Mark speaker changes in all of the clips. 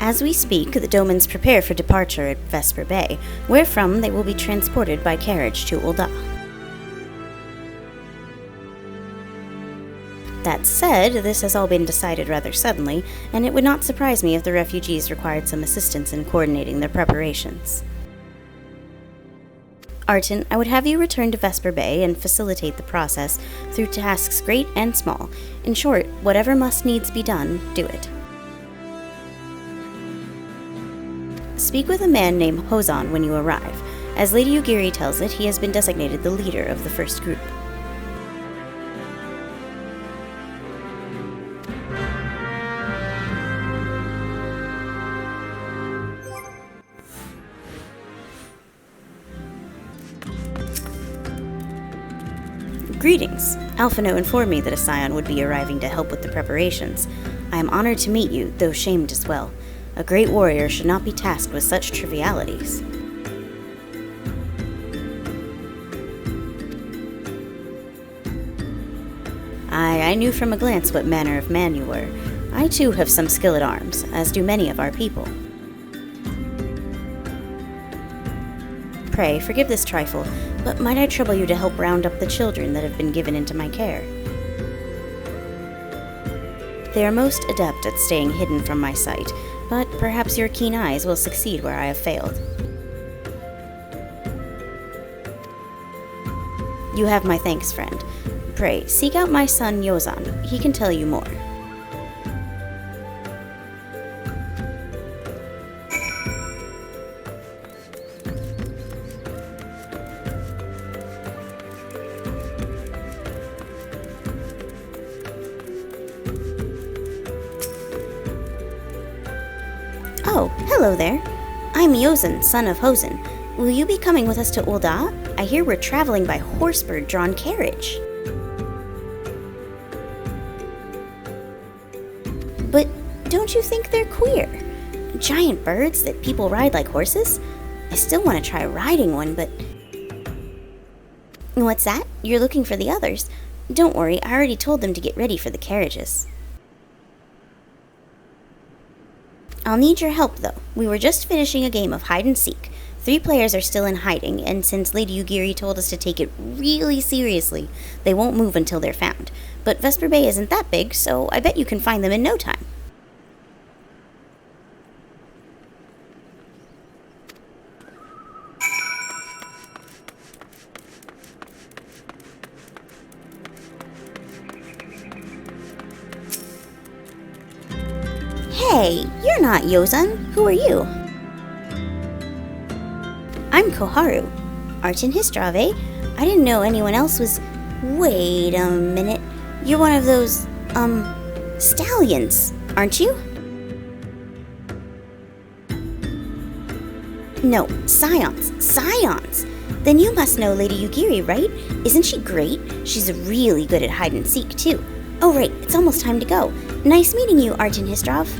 Speaker 1: As we speak, the Domans prepare for departure at Vesper Bay, wherefrom they will be transported by carriage to Ul'dah. That said, this has all been decided rather suddenly, and it would not surprise me if the refugees required some assistance in coordinating their preparations. Arton, I would have you return to Vesper Bay and facilitate the process through tasks great and small. In short, whatever must needs be done, do it. Speak with a man named Hozan when you arrive. As Lady Ugiri tells it, he has been designated the leader of the first group. Greetings. Alphino informed me that a scion would be arriving to help with the preparations. I am honored to meet you, though shamed as well. A great warrior should not be tasked with such trivialities. I knew from a glance what manner of man you were. I too have some skill at arms, as do many of our people. Pray, forgive this trifle, but might I trouble you to help round up the children that have been given into my care? They are most adept at staying hidden from my sight, but perhaps your keen eyes will succeed where I have failed. You have my thanks, friend. Pray, seek out my son Yozan. He can tell you more. Oh, hello there. I'm Yozan, son of Hosen. Will you be coming with us to Ul'dah? I hear we're traveling by horsebird-drawn carriage. But don't you think they're queer? Giant birds that people ride like horses? I still want to try riding one, but... What's that? You're looking for the others. Don't worry, I already told them to get ready for the carriages. I'll need your help, though. We were just finishing a game of hide-and-seek. 3 players are still in hiding, and since Lady Ugiri told us to take it really seriously, they won't move until they're found. But Vesper Bay isn't that big, so I bet you can find them in no time. Hey, you're not Yozan. Who are you? I'm Koharu. Arton Histrave. I didn't know anyone else was... Wait a minute. You're one of those, stallions, aren't you? No, scions. Scions! Then you must know Lady Ugiri, right? Isn't she great? She's really good at hide-and-seek, too. Oh, right, it's almost time to go. Nice meeting you, Arton Histrave.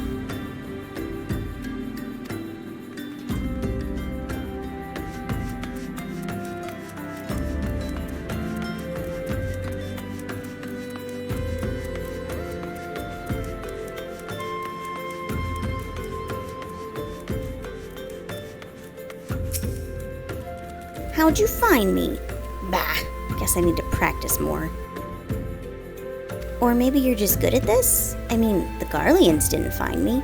Speaker 1: How'd you find me? Bah, guess I need to practice more. Or maybe you're just good at this? I mean, the Garleans didn't find me.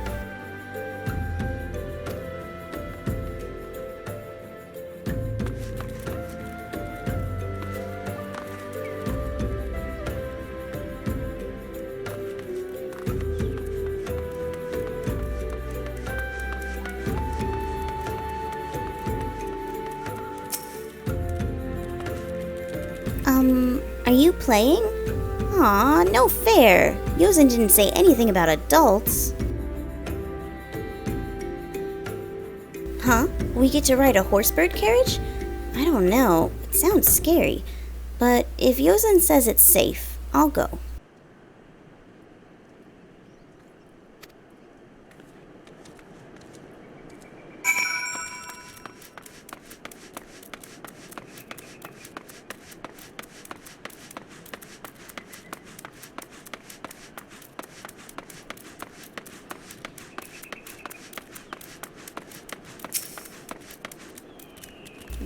Speaker 1: Are you playing? Aw, no fair. Yozan didn't say anything about adults. Huh? We get to ride a horsebird carriage? I don't know. It sounds scary. But if Yozan says it's safe, I'll go.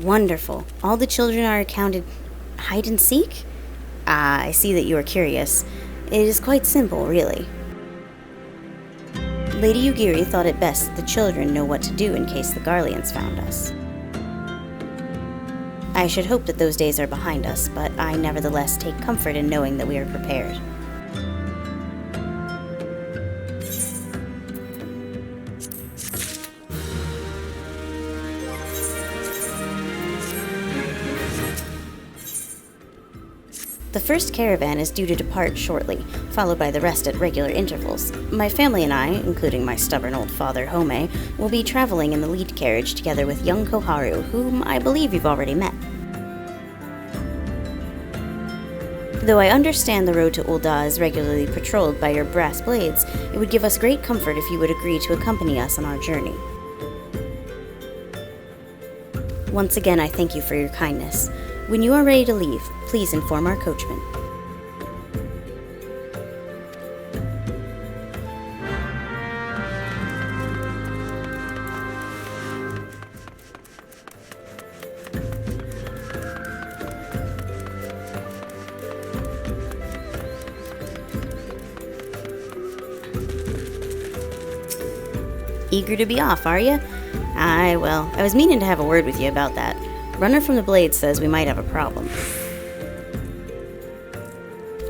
Speaker 1: Wonderful. All the children are accounted hide and seek? Ah, I see that you are curious. It is quite simple, really. Lady Ugiri thought it best that the children know what to do in case the Garleans found us. I should hope that those days are behind us, but I nevertheless take comfort in knowing that we are prepared. The first caravan is due to depart shortly, followed by the rest at regular intervals. My family and I, including my stubborn old father Home, will be traveling in the lead carriage together with young Koharu, whom I believe you've already met. Though I understand the road to Ul'dah is regularly patrolled by your brass blades, it would give us great comfort if you would agree to accompany us on our journey. Once again, I thank you for your kindness. When you are ready to leave, please inform our coachman. Eager to be off, are you? Aye, well, I was meaning to have a word with you about that. Runner from the Blade says we might have a problem.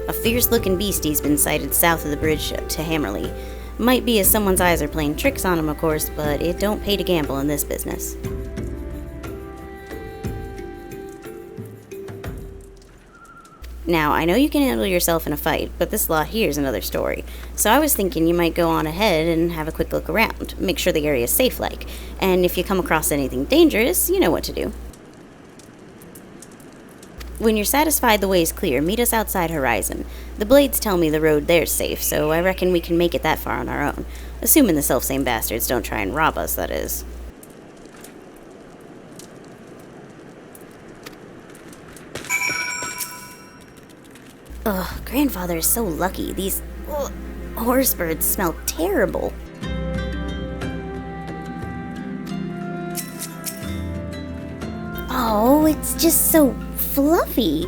Speaker 1: A fierce-looking beastie's been sighted south of the bridge to Hammerley. Might be as someone's eyes are playing tricks on him, of course, but it don't pay to gamble in this business. Now, I know you can handle yourself in a fight, but this lot here's another story. So I was thinking you might go on ahead and have a quick look around, make sure the area's safe-like, and if you come across anything dangerous, you know what to do. When you're satisfied the way's clear, meet us outside Horizon. The Blades tell me the road there's safe, so I reckon we can make it that far on our own. Assuming the self-same bastards don't try and rob us, that is. Ugh, Grandfather is so lucky. These horse birds smell terrible. Oh, it's just so fluffy.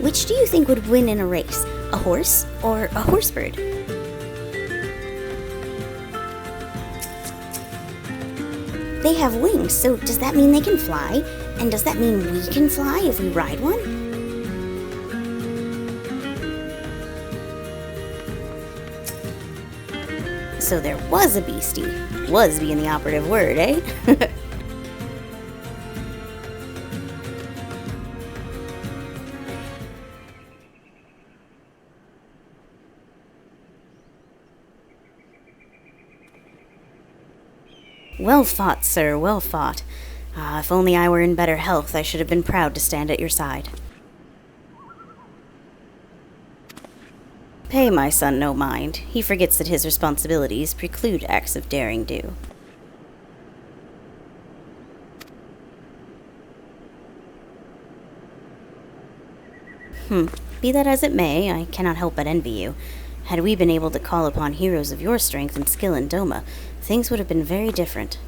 Speaker 1: Which do you think would win in a race? A horse or a horse bird? They have wings, so does that mean they can fly? And does that mean we can fly if we ride one? So there was a beastie. Was being the operative word, eh? Well fought, sir, well fought. Ah, if only I were in better health, I should have been proud to stand at your side. Pay my son no mind. He forgets that his responsibilities preclude acts of daring do. Be that as it may, I cannot help but envy you. Had we been able to call upon heroes of your strength and skill in Doma, things would have been very different.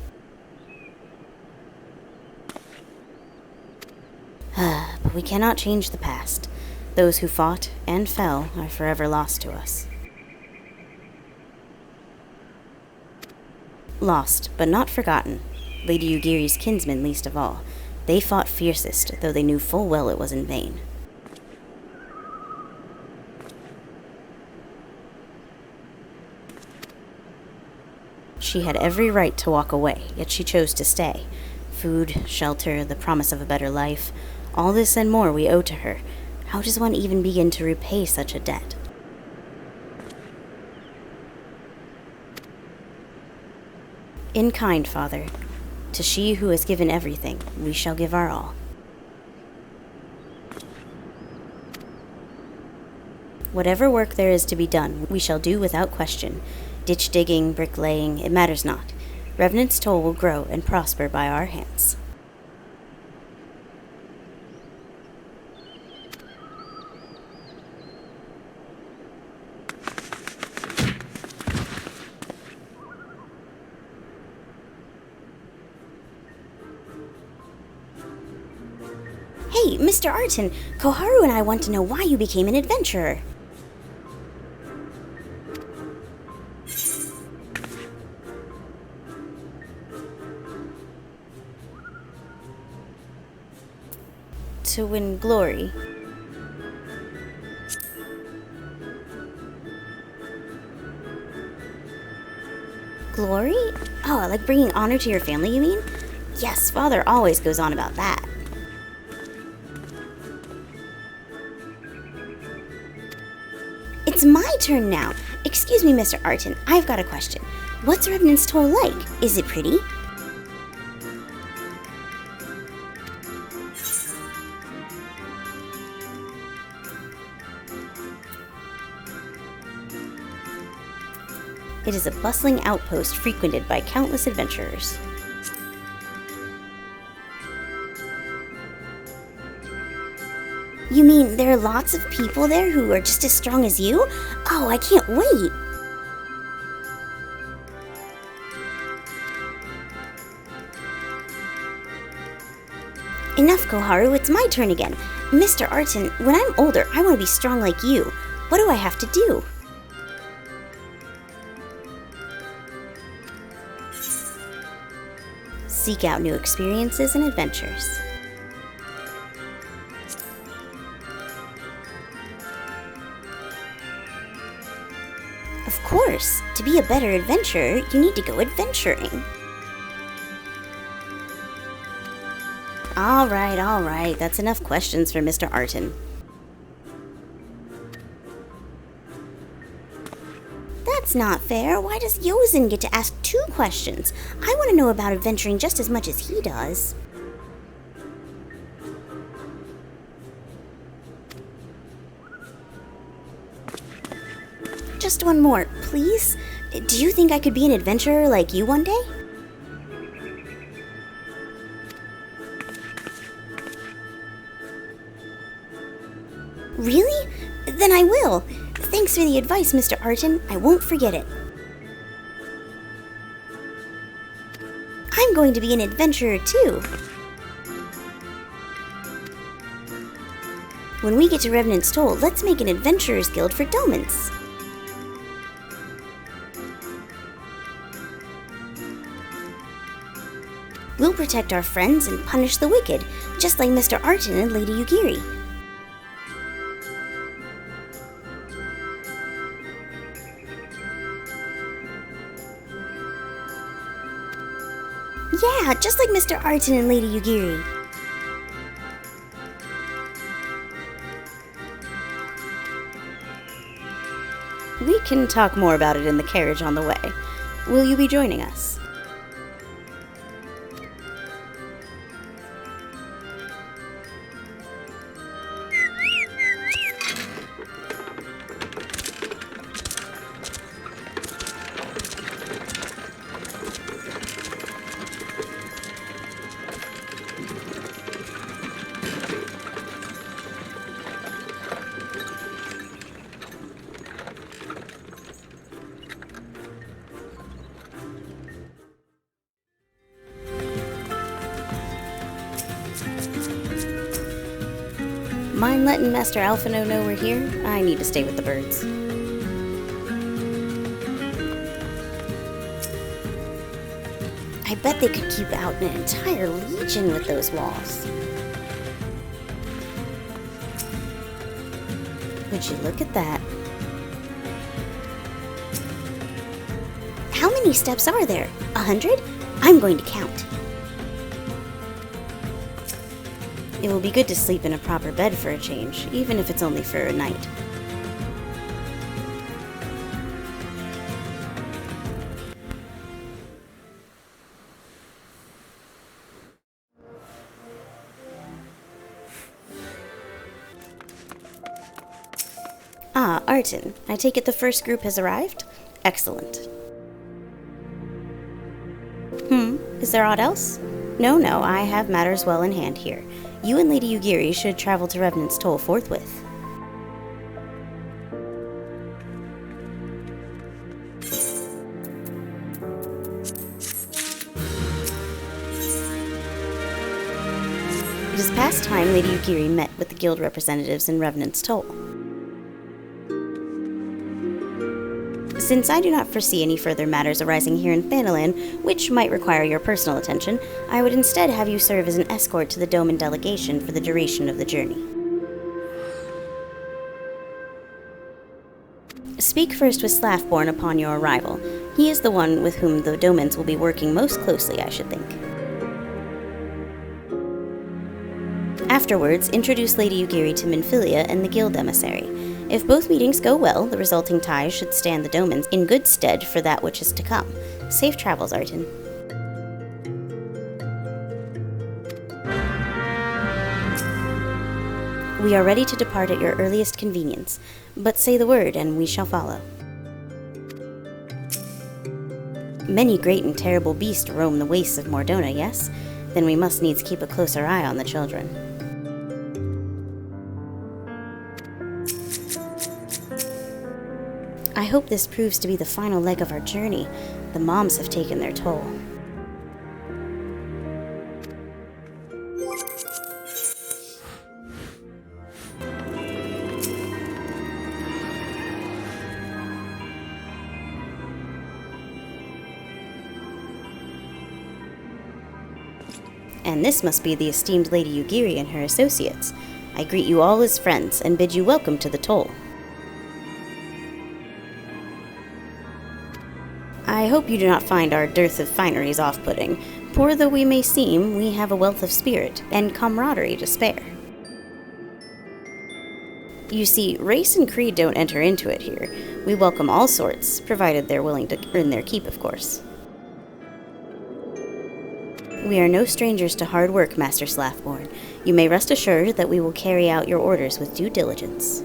Speaker 1: But we cannot change the past. Those who fought and fell are forever lost to us. Lost, but not forgotten. Lady Ugiri's kinsmen least of all. They fought fiercest, though they knew full well it was in vain. She had every right to walk away, yet she chose to stay. Food, shelter, the promise of a better life, all this and more we owe to her. How does one even begin to repay such a debt? In kind, Father. To she who has given everything, we shall give our all. Whatever work there is to be done, we shall do without question. Ditch digging, bricklaying, it matters not. Revenant's Toll will grow and prosper by our hands. Hey, Mr. Arton, Koharu and I want to know why you became an adventurer. To win glory. Glory? Oh, like bringing honor to your family, you mean? Yes, Father always goes on about that. It's my turn now. Excuse me, Mr. Arton, I've got a question. What's Revenant's Toll like? Is it pretty? It is a bustling outpost frequented by countless adventurers. You mean there are lots of people there who are just as strong as you? Oh, I can't wait! Enough, Koharu, it's my turn again. Mr. Arton, when I'm older, I want to be strong like you. What do I have to do? Seek out new experiences and adventures. Of course, to be a better adventurer, you need to go adventuring. All right, that's enough questions for Mr. Arton. That's not fair. Why does Yozen get to ask 2 questions? I want to know about adventuring just as much as he does. Just one more, please? Do you think I could be an adventurer like you one day? Really? Then I will. Thanks for the advice, Mr. Arton. I won't forget it. I'm going to be an adventurer too. When we get to Revenant's Toll, let's make an adventurers guild for Domans. We'll protect our friends and punish the wicked, just like Mr. Arton and Lady Yugiri. Yeah, just like Mr. Arton and Lady Yugiri. We can talk more about it in the carriage on the way. Will you be joining us? Mind letting Master Alphino know we're here? I need to stay with the birds. I bet they could keep out an entire legion with those walls. Would you look at that? How many steps are there? 100? I'm going to count. It will be good to sleep in a proper bed for a change, even if it's only for a night. Ah, Arton. I take it the first group has arrived? Excellent. Is there aught else? No, I have matters well in hand here. You and Lady Ugiri should travel to Revenant's Toll forthwith. It is past time Lady Ugiri met with the guild representatives in Revenant's Toll. Since I do not foresee any further matters arising here in Thanalan, which might require your personal attention, I would instead have you serve as an escort to the Doman delegation for the duration of the journey. Speak first with Slaffborn upon your arrival. He is the one with whom the Domans will be working most closely, I should think. Afterwards, introduce Lady Ugiri to Minfilia and the guild emissary. If both meetings go well, the resulting ties should stand the Domans in good stead for that which is to come. Safe travels, Arten. We are ready to depart at your earliest convenience, but say the word and we shall follow. Many great and terrible beasts roam the wastes of Mordona, yes? Then we must needs keep a closer eye on the children. I hope this proves to be the final leg of our journey. The moms have taken their toll. And this must be the esteemed Lady Ugiri and her associates. I greet you all as friends and bid you welcome to the toll. I hope you do not find our dearth of fineries off-putting. Poor though we may seem, we have a wealth of spirit and camaraderie to spare. You see, race and creed don't enter into it here. We welcome all sorts, provided they're willing to earn their keep, of course. We are no strangers to hard work, Master Slaffborn. You may rest assured that we will carry out your orders with due diligence.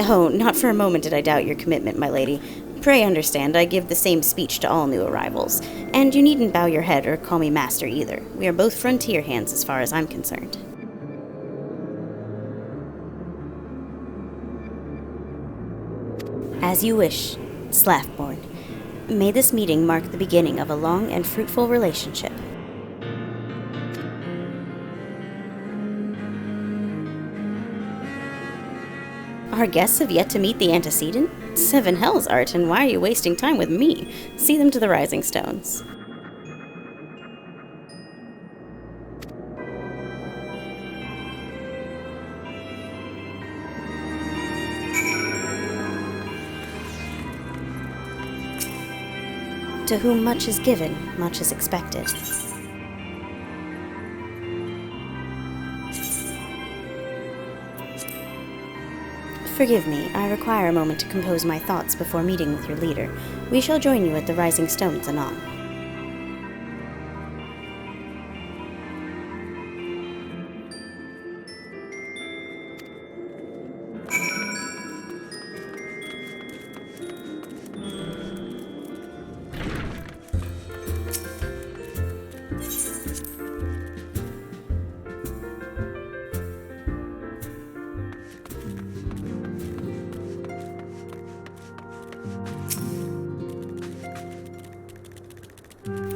Speaker 1: Oh, not for a moment did I doubt your commitment, my lady. Pray understand, I give the same speech to all new arrivals. And you needn't bow your head or call me master either. We are both frontier hands as far as I'm concerned. As you wish, Slaffborn. May this meeting mark the beginning of a long and fruitful relationship. Our guests have yet to meet the antecedent? 7 hells, Arten, why are you wasting time with me? See them to the Rising Stones. To whom much is given, much is expected. Forgive me, I require a moment to compose my thoughts before meeting with your leader. We shall join you at the Rising Stones anon.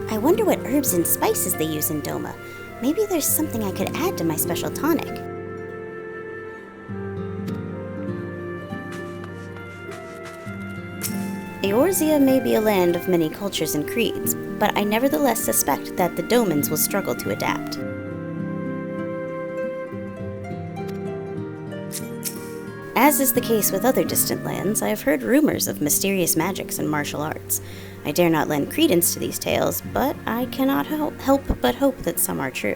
Speaker 1: I wonder what herbs and spices they use in Doma. Maybe there's something I could add to my special tonic. Eorzea may be a land of many cultures and creeds, but I nevertheless suspect that the Domans will struggle to adapt. As is the case with other distant lands, I have heard rumors of mysterious magics and martial arts. I dare not lend credence to these tales, but I cannot help but hope that some are true.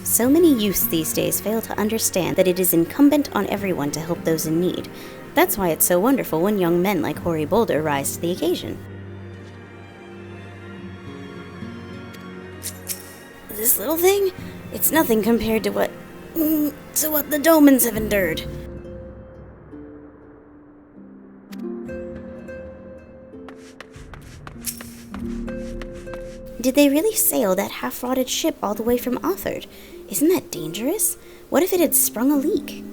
Speaker 1: So many youths these days fail to understand that it is incumbent on everyone to help those in need. That's why it's so wonderful when young men like Hoary Boulder rise to the occasion. This little thing? It's nothing compared to what... To what the Domans have endured. Did they really sail that half-rotted ship all the way from Othard? Isn't that dangerous? What if it had sprung a leak?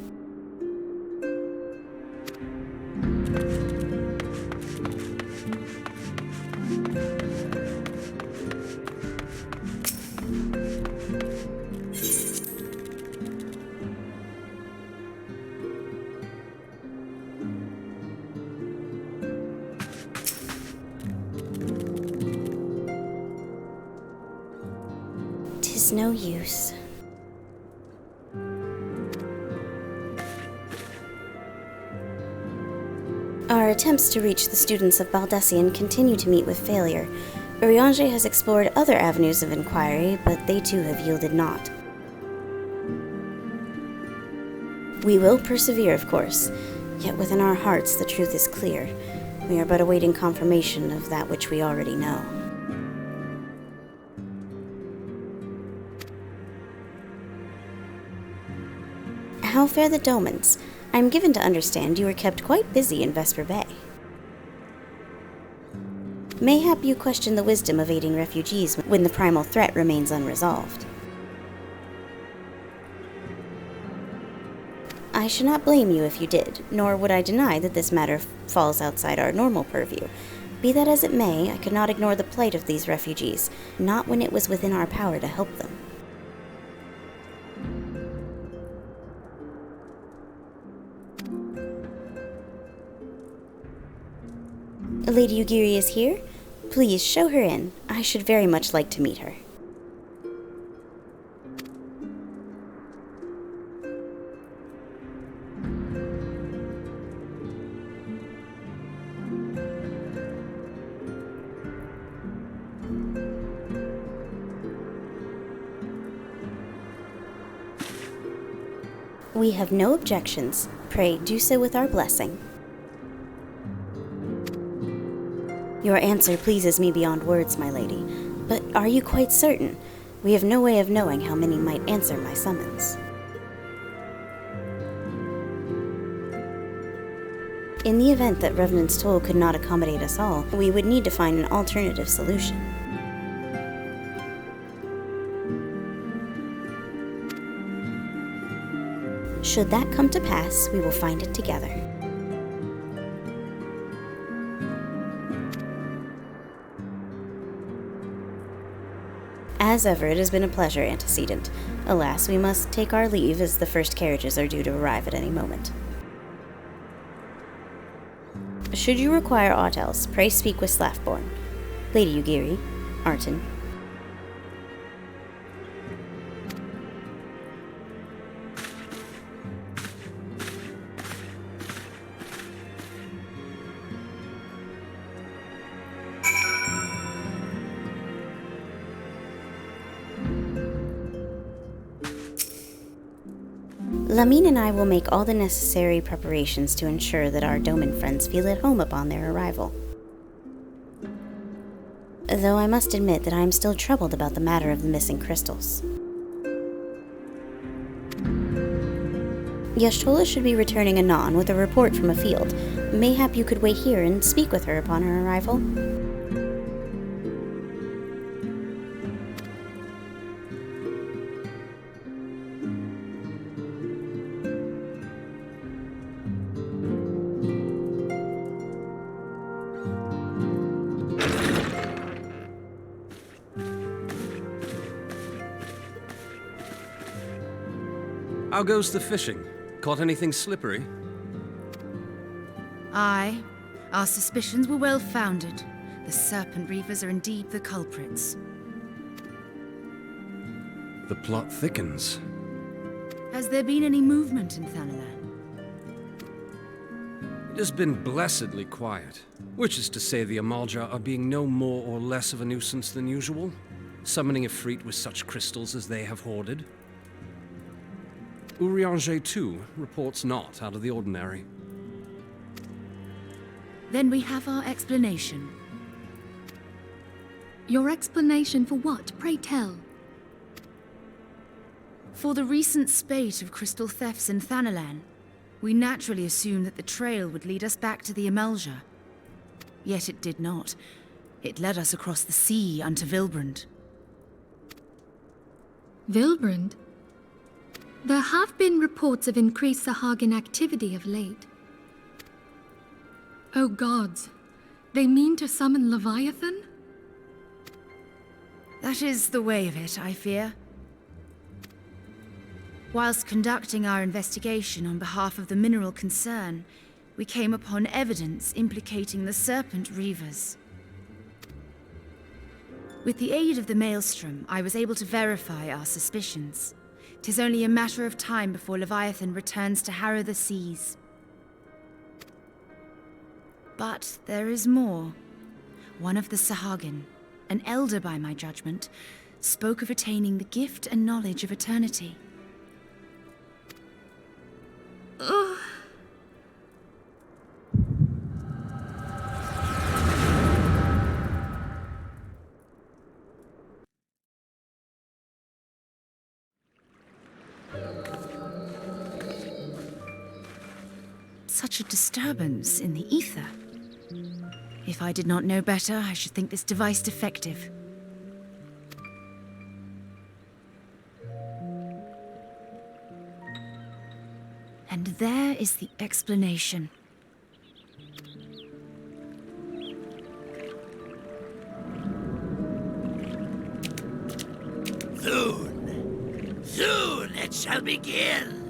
Speaker 1: 'Tis no use. Our attempts to reach the students of Baldessian continue to meet with failure. Urianger has explored other avenues of inquiry, but they too have yielded naught. We will persevere, of course, yet within our hearts the truth is clear. We are but awaiting confirmation of that which we already know. How fare the Domans? I am given to understand you were kept quite busy in Vesper Bay. Mayhap you question the wisdom of aiding refugees when the primal threat remains unresolved. I should not blame you if you did, nor would I deny that this matter falls outside our normal purview. Be that as it may, I could not ignore the plight of these refugees, not when it was within our power to help them. Lady Ugiri is here? Please, show her in. I should very much like to meet her. We have no objections. Pray do so with our blessing. Your answer pleases me beyond words, my lady. But are you quite certain? We have no way of knowing how many might answer my summons. In the event that Revenant's Toll could not accommodate us all, we would need to find an alternative solution. Should that come to pass, we will find it together. As ever, it has been a pleasure, Antecedent. Alas, we must take our leave, as the first carriages are due to arrive at any moment. Should you require aught else, pray speak with Slafborn. Lady Ugiri, Arton. Lamine and I will make all the necessary preparations to ensure that our Doman friends feel at home upon their arrival. Though I must admit that I am still troubled about the matter of the missing crystals. Y'shtola should be returning anon with a report from a field. Mayhap you could wait here and speak with her upon her arrival?
Speaker 2: How goes the fishing? Caught anything slippery?
Speaker 3: Aye. Our suspicions were well founded. The serpent reavers are indeed the culprits.
Speaker 2: The plot thickens.
Speaker 3: Has there been any movement in Thanalan?
Speaker 2: It has been blessedly quiet, which is to say the Amalja are being no more or less of a nuisance than usual, summoning a fleet with such crystals as they have hoarded. Urianger, too, reports not out of the ordinary.
Speaker 3: Then we have our explanation.
Speaker 4: Your explanation for what, pray tell?
Speaker 3: For the recent spate of crystal thefts in Thanalan, we naturally assumed that the trail would lead us back to the Amalja. Yet it did not. It led us across the sea unto Vilbrand.
Speaker 4: Vilbrand? There have been reports of increased Sahagin activity of late. Oh gods, they mean to summon Leviathan?
Speaker 3: That is the way of it, I fear. Whilst conducting our investigation on behalf of the mineral concern, we came upon evidence implicating the Serpent Reavers. With the aid of the Maelstrom, I was able to verify our suspicions. 'Tis only a matter of time before Leviathan returns to harrow the seas. But there is more. One of the Sahagin, an elder by my judgment, spoke of attaining the gift and knowledge of eternity. Such a disturbance in the ether. If I did not know better, I should think this device defective. And there is the explanation.
Speaker 5: Soon it shall begin.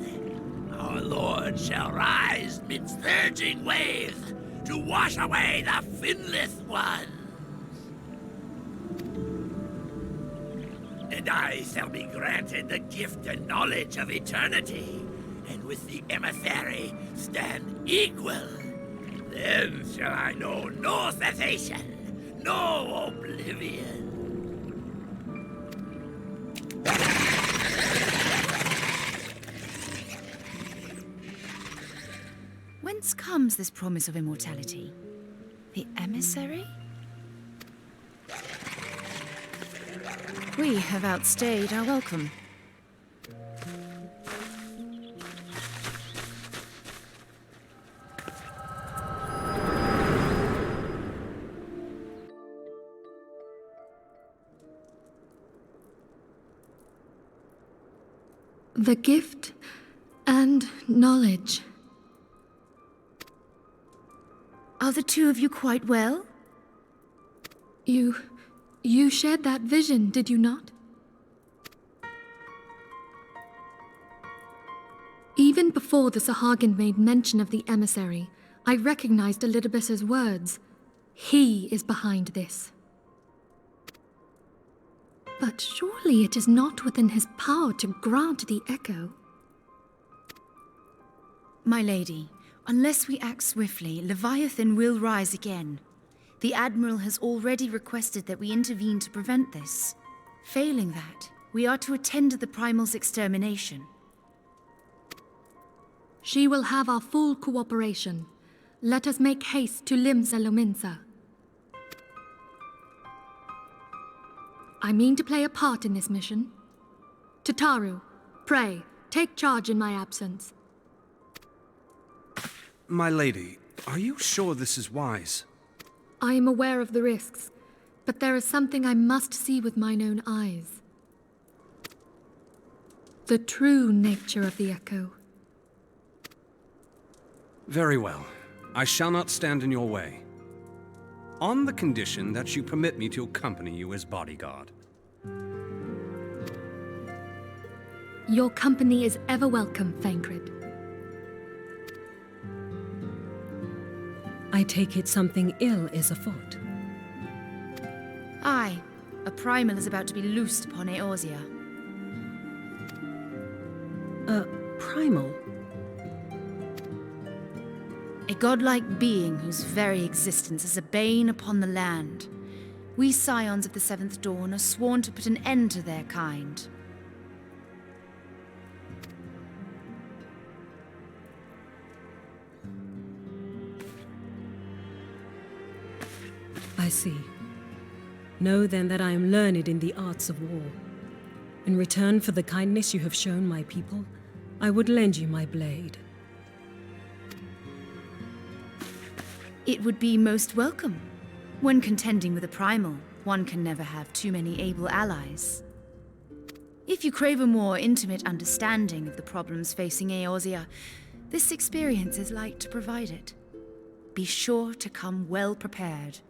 Speaker 5: Our Lord shall rise mid surging waves to wash away the finless ones. And I shall be granted the gift and knowledge of eternity, and with the emissary stand equal. Then shall I know no cessation, no oblivion.
Speaker 3: Whence comes this promise of immortality? The emissary? We have outstayed our welcome.
Speaker 4: The gift and knowledge.
Speaker 3: Are the two of you quite well?
Speaker 4: You shared that vision, did you not? Even before the Sahagin made mention of the emissary, I recognized Elidibus's words. He is behind this. But surely it is not within his power to grant the echo.
Speaker 3: My lady, unless we act swiftly, Leviathan will rise again. The Admiral has already requested that we intervene to prevent this. Failing that, we are to attend to the Primal's extermination.
Speaker 4: She will have our full cooperation. Let us make haste to Limsa Lominsa. I mean to play a part in this mission. Tataru, pray, take charge in my absence.
Speaker 2: My lady, are you sure this is wise?
Speaker 4: I am aware of the risks, but there is something I must see with mine own eyes. The true nature of the echo.
Speaker 2: Very well. I shall not stand in your way. On the condition that you permit me to accompany you as bodyguard.
Speaker 4: Your company is ever welcome, Thancred.
Speaker 6: I take it something ill is afoot.
Speaker 3: Aye, a Primal is about to be loosed upon Eorzea.
Speaker 6: A primal?
Speaker 3: A godlike being whose very existence is a bane upon the land. We scions of the Seventh Dawn are sworn to put an end to their kind.
Speaker 6: I see. Know then that I am learned in the arts of war. In return for the kindness you have shown my people, I would lend you my blade.
Speaker 3: It would be most welcome. When contending with a primal, one can never have too many able allies. If you crave a more intimate understanding of the problems facing Eorzea, this experience is like to provide it. Be sure to come well prepared.